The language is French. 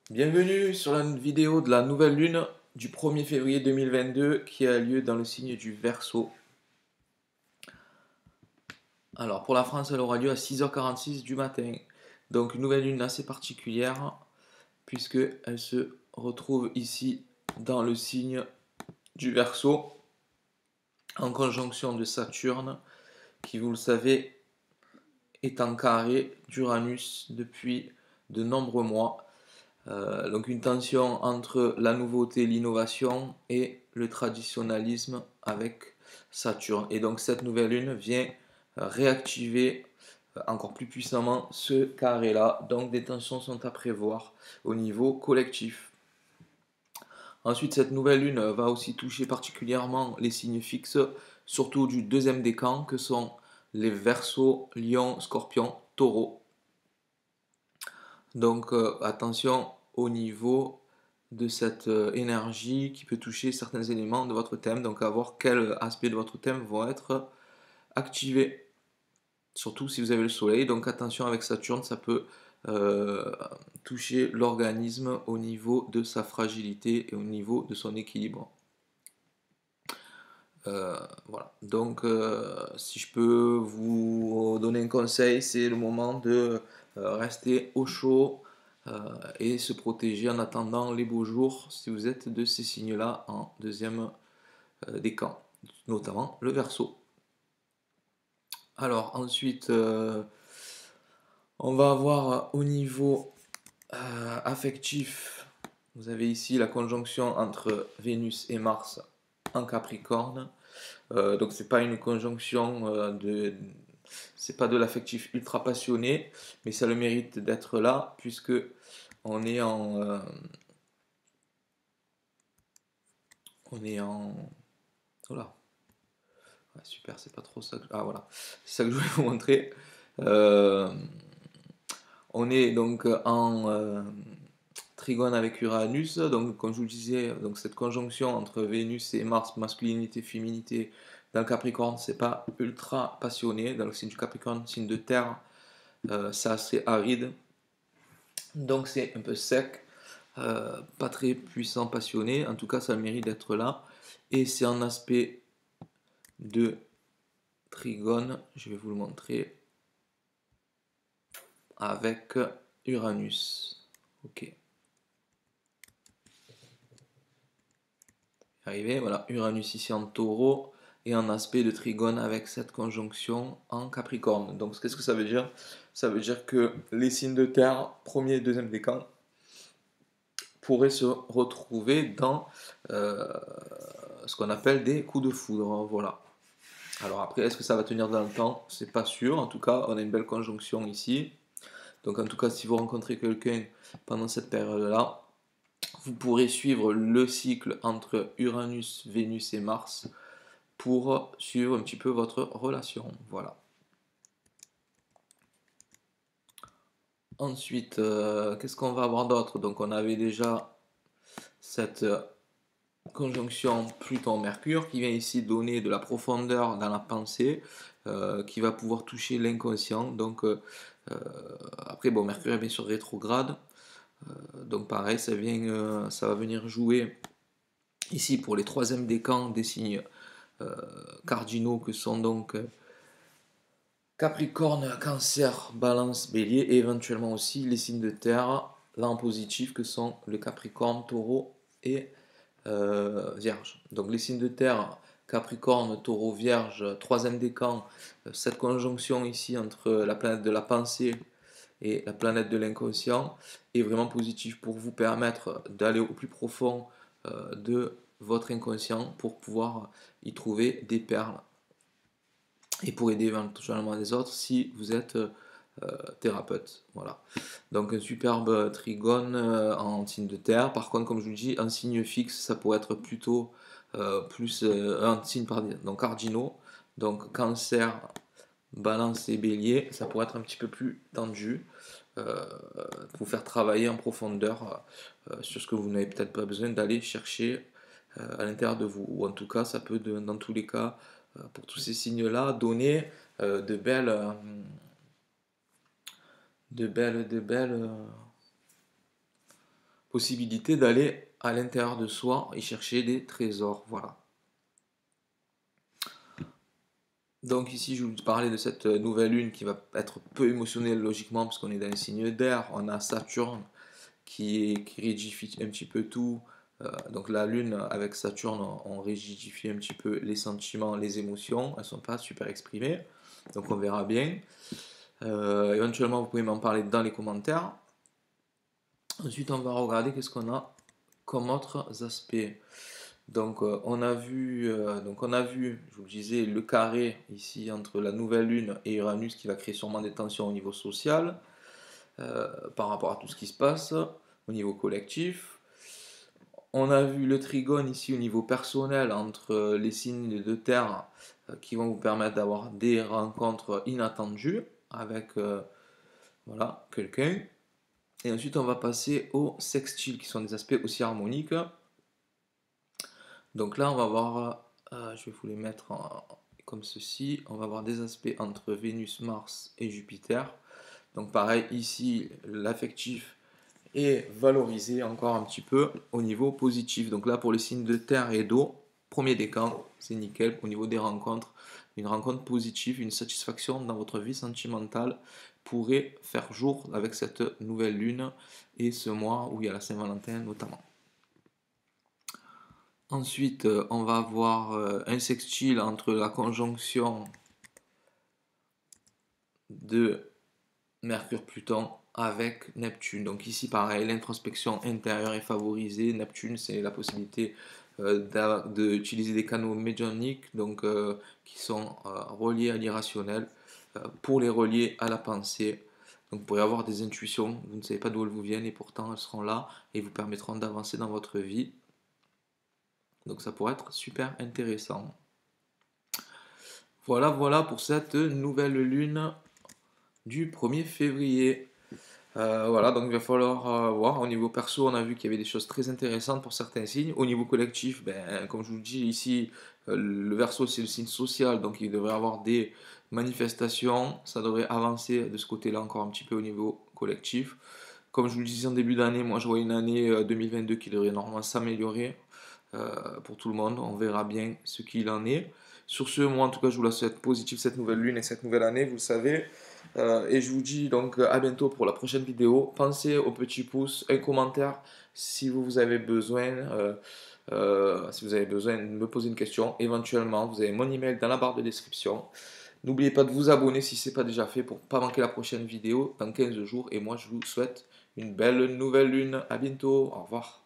Bienvenue sur la vidéo de la nouvelle lune du 1er février 2022 qui a lieu dans le signe du Verseau. Alors pour la France, elle aura lieu à 6h46 du matin. Donc une nouvelle lune assez particulière puisque elle se retrouve ici dans le signe du Verseau en conjonction de Saturne qui, vous le savez, est en carré d'Uranus depuis de nombreux mois. Donc une tension entre la nouveauté, l'innovation et le traditionnalisme avec Saturne. Et donc cette nouvelle lune vient réactiver encore plus puissamment ce carré-là. Donc des tensions sont à prévoir au niveau collectif. Ensuite, cette nouvelle lune va aussi toucher particulièrement les signes fixes, surtout du deuxième décan, que sont les Verseaux, Lion, Scorpion, Taureau. Donc attention au niveau de cette énergie qui peut toucher certains éléments de votre thème. Donc à voir quels aspects de votre thème vont être activés. Surtout si vous avez le soleil. Donc attention avec Saturne, ça peut euh, toucher l'organisme au niveau de sa fragilité et au niveau de son équilibre. Voilà. Donc, si je peux vous donner un conseil, c'est le moment de rester au chaud et se protéger en attendant les beaux jours si vous êtes de ces signes-là en deuxième décan, notamment le Verseau. Alors, ensuite, on va avoir au niveau affectif, vous avez ici la conjonction entre Vénus et Mars en Capricorne. Donc c'est pas une conjonction c'est pas de l'affectif ultra passionné, mais ça a le mérite d'être là puisque on est en, on est en, voilà, ouais, super, c'est pas trop ça. Ah voilà, c'est ça que je voulais vous montrer. Euh, on est donc en trigone avec Uranus, donc comme je vous le disais, donc cette conjonction entre Vénus et Mars, masculinité, féminité, dans le Capricorne, c'est pas ultra passionné. Dans le signe du Capricorne, signe de terre, c'est assez aride, donc c'est un peu sec, pas très puissant, passionné. En tout cas, ça a le mérite d'être là. Et c'est un aspect de trigone, je vais vous le montrer, avec Uranus. Ok. Arrivé, voilà, Uranus ici en taureau et un aspect de trigone avec cette conjonction en Capricorne. Donc qu'est-ce que ça veut dire? Ça veut dire que les signes de terre, premier et deuxième décan, pourraient se retrouver dans ce qu'on appelle des coups de foudre. Voilà. Alors après, est-ce que ça va tenir dans le temps? C'est pas sûr. En tout cas, on a une belle conjonction ici. Donc en tout cas, si vous rencontrez quelqu'un pendant cette période-là, vous pourrez suivre le cycle entre Uranus, Vénus et Mars pour suivre un petit peu votre relation. Voilà. Ensuite, qu'est-ce qu'on va avoir d'autre? Donc on avait déjà cette conjonction Pluton-Mercure qui vient ici donner de la profondeur dans la pensée, qui va pouvoir toucher l'inconscient. Donc après, bon, Mercure est bien sûr rétrograde, donc pareil, ça va venir jouer ici pour les troisièmes décans des signes cardinaux que sont donc Capricorne, Cancer, Balance, Bélier et éventuellement aussi les signes de terre, là en positif que sont le Capricorne, Taureau et Vierge. Donc les signes de terre, Capricorne, Taureau, Vierge, troisième décan, cette conjonction ici entre la planète de la pensée et la planète de l'inconscient est vraiment positive pour vous permettre d'aller au plus profond de votre inconscient pour pouvoir y trouver des perles et pour aider éventuellement les autres si vous êtes thérapeute. Voilà. Donc un superbe trigone en signe de terre. Par contre, comme je vous le dis, un signe fixe, ça pourrait être plutôt plus un signe donc cardinaux. Donc cancer, balance et bélier, ça pourrait être un petit peu plus tendu. Pour vous faire travailler en profondeur sur ce que vous n'avez peut-être pas besoin d'aller chercher à l'intérieur de vous. Ou en tout cas, ça peut, dans tous les cas, pour tous ces signes-là, donner de belles, de belles possibilité d'aller à l'intérieur de soi et chercher des trésors. Voilà. Donc ici, je vais vous parler de cette nouvelle lune qui va être peu émotionnelle logiquement parce qu'on est dans un signe d'air. On a Saturne qui rigidifie un petit peu tout. Donc la lune avec Saturne, on rigidifie un petit peu les sentiments, les émotions. Elles ne sont pas super exprimées. Donc on verra bien. Éventuellement, vous pouvez m'en parler dans les commentaires. Ensuite, on va regarder qu'est-ce qu'on a comme autres aspects. Donc on a vu, je vous le disais, le carré ici entre la nouvelle lune et Uranus qui va créer sûrement des tensions au niveau social par rapport à tout ce qui se passe au niveau collectif. On a vu le trigone ici au niveau personnel entre les signes de terre qui vont vous permettre d'avoir des rencontres inattendues avec voilà, quelqu'un. Et ensuite on va passer aux sextiles qui sont des aspects aussi harmoniques. Donc là, on va voir, je vais vous les mettre comme ceci. On va voir des aspects entre Vénus, Mars et Jupiter. Donc pareil, ici, l'affectif est valorisé encore un petit peu au niveau positif. Donc là, pour les signes de terre et d'eau, premier décan, c'est nickel. Au niveau des rencontres, une rencontre positive, une satisfaction dans votre vie sentimentale pourrait faire jour avec cette nouvelle lune et ce mois où il y a la Saint-Valentin notamment. Ensuite, on va avoir un sextile entre la conjonction de Mercure-Pluton avec Neptune. Donc ici, pareil, l'introspection intérieure est favorisée. Neptune, c'est la possibilité d'utiliser des canaux médiumniques donc, qui sont reliés à l'irrationnel pour les relier à la pensée. Donc vous pourrez avoir des intuitions, vous ne savez pas d'où elles vous viennent et pourtant elles seront là et vous permettront d'avancer dans votre vie. Donc ça pourrait être super intéressant. Voilà pour cette nouvelle lune du 1er février. Voilà, donc il va falloir voir. Au niveau perso, on a vu qu'il y avait des choses très intéressantes pour certains signes. Au niveau collectif, ben, comme je vous le dis ici, le Verseau c'est le signe social, donc il devrait y avoir des manifestations. Ça devrait avancer de ce côté-là encore un petit peu au niveau collectif. Comme je vous le disais en début d'année, moi je vois une année 2022 qui devrait normalement s'améliorer pour tout le monde. On verra bien ce qu'il en est. Sur ce, moi en tout cas, je vous la souhaite positive cette nouvelle lune et cette nouvelle année, vous le savez. Et je vous dis donc à bientôt pour la prochaine vidéo. Pensez au petit pouce, un commentaire si vous avez besoin. Si vous avez besoin de me poser une question, éventuellement, vous avez mon email dans la barre de description. N'oubliez pas de vous abonner si ce n'est pas déjà fait pour ne pas manquer la prochaine vidéo dans 15 jours. Et moi, je vous souhaite une belle nouvelle lune. À bientôt. Au revoir.